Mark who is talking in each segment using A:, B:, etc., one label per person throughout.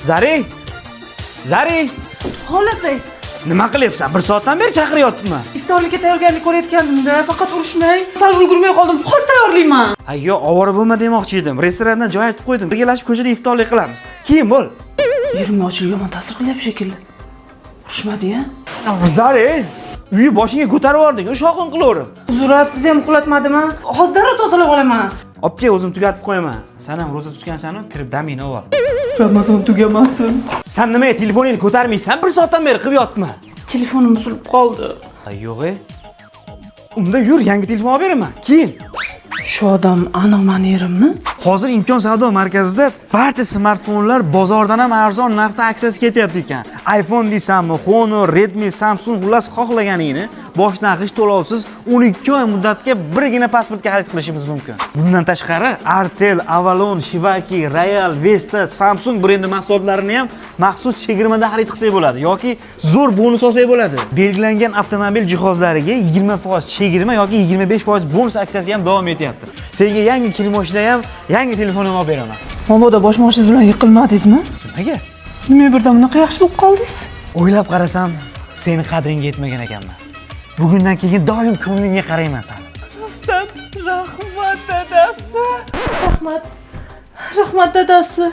A: Zari! Zari!
B: Holatay,
A: Nima qilyapsan? 1 soatdan beri chaqiryapman.
B: iftorlikka tayyorgarlik ko'rayotgandim-da, faqat urishmay, sal ulgurmay qoldim. Hozir tayyorlayman.
A: Ayyo, ovora bo'lma demoqchi edim. Restorandan joy aytib qo'ydim. Birgalashib ko'chada iftorlik qilamiz. Keyin bo'l.
B: Yerimga ochilib yomon ta'sir qilyapti shekilli. Urishmadi-ya?
A: Zari! Uyi boshingga ko'tarib yubording, shovqin qilaverib.
B: Uzr, sizni ham uxlatmadimmi? Hozir darrov tozalab olaman.
A: Obke, o'zim tugatib qo'yaman. Sen ham ro'za tutgansan-ku, kirib damingni ol.
B: Ramazon tugamasin.
A: Sen nimaga telefoningni ko'tarmaysan? 1 soatdan beri qilib yotibman.
B: Telefonim buzilib qoldi.
A: Yo'q-e. Unda yur, yangi telefon olib beraman. Keyin.
B: Shu odam aniq meni erimmi?
A: Hozir Imkon savdo markazida barcha smartfonlar bozordan ham arzon narxda aksiyasi ketyapti ekan. iPhone deysanmi, Honor, Redmi, Samsung, xullas xohlaganingni boshdan qish to'lovsiz 12 oy muddatga birgina pasportga xarid qilishimiz mumkin. Bundan tashqari, Artel, Avalon, Shivaki, Royal, Vesta, Samsung brendi mahsulotlarini ham maxsus chegirmada xarid qilsak bo'ladi yoki zo'r bonus olsak bo'ladi. Belgilangan avtomobil jihozlariga 20% chegirma yoki 25% bonus aksiyasi ham davom etyapti. Senga yangi kir mashina ham, yangi telefonimni olib beraman.
B: Mabodo bosh moshingiz bilan yiqilmadingizmi?
A: Nimaga?
B: Nima birdan bunaqa yaxshi bo'lib qoldingiz?
A: O'ylab qarasam, seni qadringga yetmagan ekanman. Bugundan keyin doim ko'nglingga qarayman seni.
B: Rostdan rahmat dadasi. Rahmat dadasi.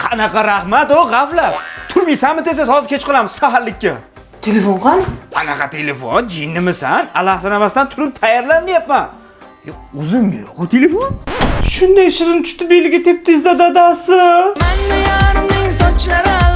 A: Qanaqa rahmat o g'aflat. Turmaysanmi tez hozir kech qolamiz saharlikka.
B: Telefon qani?
A: Qanaqa telefon? Jinnimisan? Alahsiramasdan turib tayyorlanyapman. O'zimga yo'q o telefon.
B: Shunday shirin tushdi beliga tepdingiz dadasi.
C: Menni yarimning sochlari